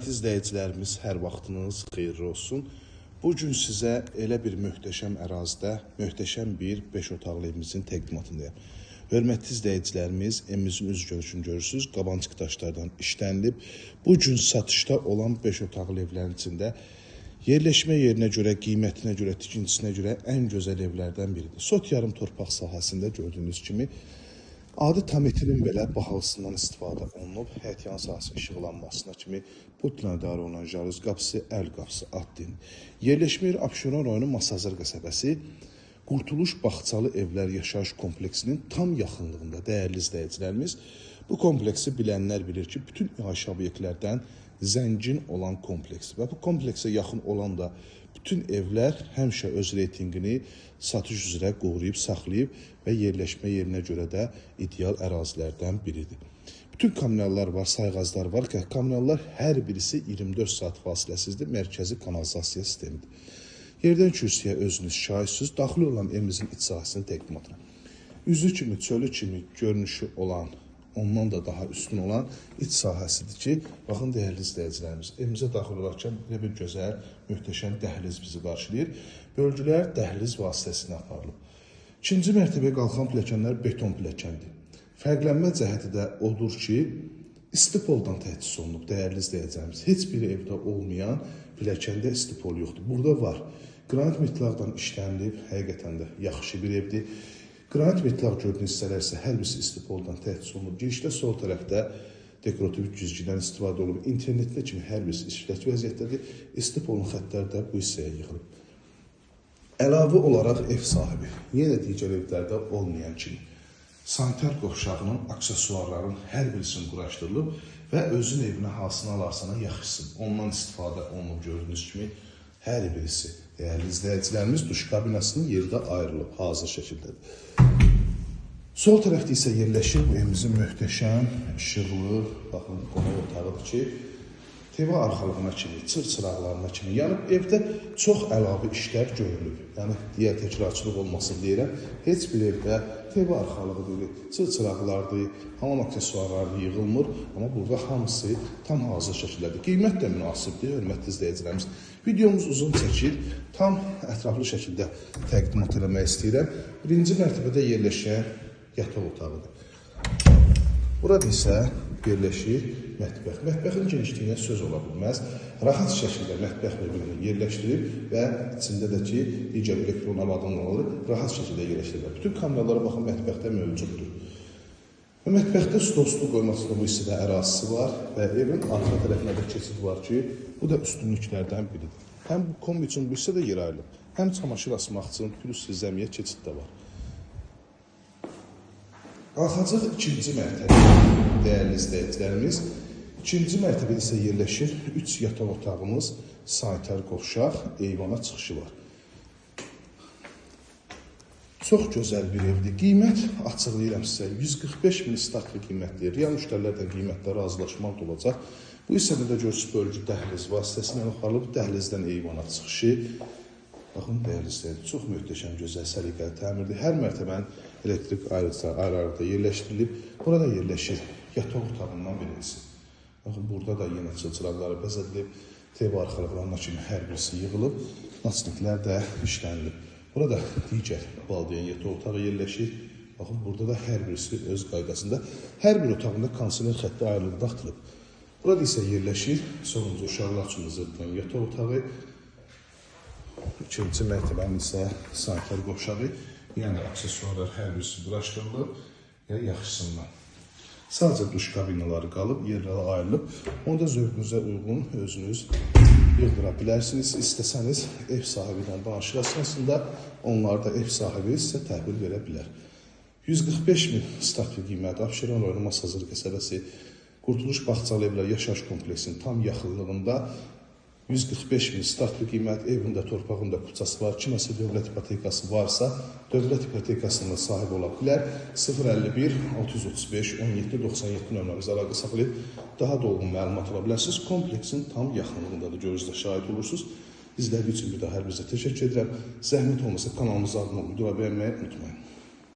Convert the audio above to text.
Hörmətli izləyicilərimiz, hər vaxtınız xeyirli olsun. Bugün sizə elə bir möhtəşəm ərazidə, möhtəşəm bir 5 otaqlı evimizin təqdimatındayım. Hörmətli izləyicilərimiz, evimizin üz görüşünü görürsünüz, qabancıq daşlardan işlənilib. Bugün satışda olan 5 otaqlı evlərin içində yerləşmə yerinə görə, qiymətinə görə, tikintisinə görə ən gözəl evlərdən biridir. Sot yarım torpaq sahəsində gördüyünüz kimi adi tam metrinin belə bahalısından istifadə olunub. Həyətyan sahəsinin işıqlanmasına kimi Putinə idarə olunan jaruz qapısı, əl qapısı, atdin. Yerləşmə yeri Abşeron rayonu Masazır qəsəbəsi, Qurtuluş Bağçalı Evlər Yaşayış kompleksinin tam yaxınlığında dəyərli izləyicilərimiz. Bu kompleksi bilənlər bilir ki, bütün yaşayış obyektlərdən zəngin olan kompleks və bu kompleksə yaxın olan da bütün evlər həmişə öz reytingini satış üzrə qoruyub, saxlayıb və yerləşmə yerinə görə də ideal ərazilərdən biridir. Bütün kommunallar var, sayğaclar var ki, kommunallar hər birisi 24 saat fasiləsizdir, mərkəzi kanalizasiya sistemidir. Yerdən kürsüyə özünüz şahidsiz, daxil olan evimizin iç sahəsinin təqdimatına. Üzü kimi, çölü kimi görünüşü olan, ondan da daha üstün olan iç sahəsidir ki, baxın dəyərli izləyicilərimiz, evimizə daxil olarkən bir gözəl, möhtəşəm dəhliz bizi qarşılayır. Bölgülər dəhliz vasitəsilə aparılıb. İkinci mərtəbəyə qalxan pilləkənlər beton pilləkəndir. Fərqlənmə cəhəti də odur ki, istipoldan təchiz olunub, dəyərli izləyicilərimiz. Heç bir evdə olmayan pilləkəndə istipol yoxdur. Burada var. Qranit metlaqdan işlənilib, həqiqətən də yaxşı bir evdir. Qranit metlaq gördüyünüz hissələr isə hər birisi istipoldan təchiz olunub. Girişdə sol tərəfdə dekorativ güzgüdən istifadə olunub. İnternetdə kimi hər birisi işlək vəziyyətdədir. İstipolun xəttləri də bu hissəyə yığılıb. Əlavə olaraq ev sahibi, yenə digər evlərdə olmayan kimi, sanitar qovşağının, aksesuarların hər birisini quraşdırılıb və özün evinə hansını alarsana yaxşısın. Ondan istifadə olunub gördüyünüz kimi hər birisi. Dəyərli izləyicilərimiz duş kabinasının yeri də ayrılıb, hazır şəkildədir. Sol tərəfdə isə yerləşir bu evimizin möhtəşəm, işıqlı, baxın, qonaq otağıdır ki, TV arxalığına kimi, çırçıraqlarına kimi yanıb, evdə çox əlavə işlər görülüb. Yəni, digər təkrarçılıq olmasın deyirəm, heç bir evdə TV arxalığıdır, çırçıraqlardır, hamam aksesuarları yığılmır, amma burada hamısı tam hazır şəkildədir. Qiymət də münasibdir, hörmətli izləyicilərimiz. Videomuz uzun çəkir, tam ətraflı şəkildə təqdimat eləmək istəyirəm. Birinci mərtəbədə yerləşən yataq otağıdır. Burada isə yerləşir mətbəx. Mətbəxin genişliyinə söz ola bilməz. Rahat şəkildə mətbəx mebelini yerləşdirib və içində də ki, digər elektron avadanlıqları rahat şəkildə yerləşdirirlər. Bütün kameralara baxın, mətbəxdə mövcuddur. Və mətbəxdə stol qoymasında bu hissədə ərazisi var və evin arxa tərəfinə də keçid var ki, bu da üstünlüklərdən biridir. Həm bu kombi üçün bu hissə də yer ayrılıb, həm çamaşır asmaq üçün plus zəmiyə keçid də var. Qalxacaq ikinci mərtəbə, dəyərli izləyicilərimiz. İkinci mərtəbədə isə yerləşir 3 yataq otağımız, sanitar qovşaq, eyvana çıxışı var. Çox gözəl bir evdir. Qiymət açıqlayıram sizə. 145 min startlı qiymətdir. Real müştərilərdən qiymətlə razılaşmaq da olacaq. Bu hissədə də görürsünüz bölgü dəhliz vasitəsilə aparılıb, dəhlizdən eyvana çıxışı. Baxın, dəyərli izləyicilərimiz, çox möhtəşəm, gözəl, səliqəli təmirdir. Hər mərtəbənin elektrik ayrı-ayrıda yerləşdirilib. Burada yerləşir yataq otağından birincisi. Baxın, burada da yenə çılçıraqları bəzədilib, TV arxalıqlarına kimi hər birisi yığılıb, naçniklər də işlənilib. Burada digər valideyn yataq otağı yerləşir. Baxın, burada da hər birisi öz qaydasında, hər bir otağında kondisioner xətti ayrılıqda atılıb. Burada isə yerləşir sonuncu uşaqlar üçün hazırlanan yataq otağı. İkinci mərtəbənin isə sanitar qovşağı, yəni aksesuarlar hər birisi quraşdırılıb, yaxşısından. Sadəcə duş kabinaları qalıb, yerlərə ayrılıb. Onu da zövqünüzə uyğun özünüz yığdıra bilərsiniz. İstəsəniz ev sahibi ilə danışıq əsnasında onlar da ev sahibi sizə təhvil verə bilər. 145 min startlı qiymət Abşeron rayonu Masazır qəsəbəsi Qurtuluş Bağçalı Evlər Yaşayış kompleksinin tam yaxınlığında 145 min startlı qiymət, evində, torpağında kupçası var. Kiməsə dövlət ipotekası varsa, dövlət ipotekasına sahib ola bilər. 051 635 17 97 nömrəmizə əlaqə saxlayıb daha dolğun məlumat ala bilərsiniz. Kompleksin tam yaxınlığında da gözlə şahid olursunuz. İzlədiyi üçün bir daha hər birinizə təşəkkür edirəm. Zəhmət olmasa kanalımıza abunə olmayı, bəyənməyi unutmayın.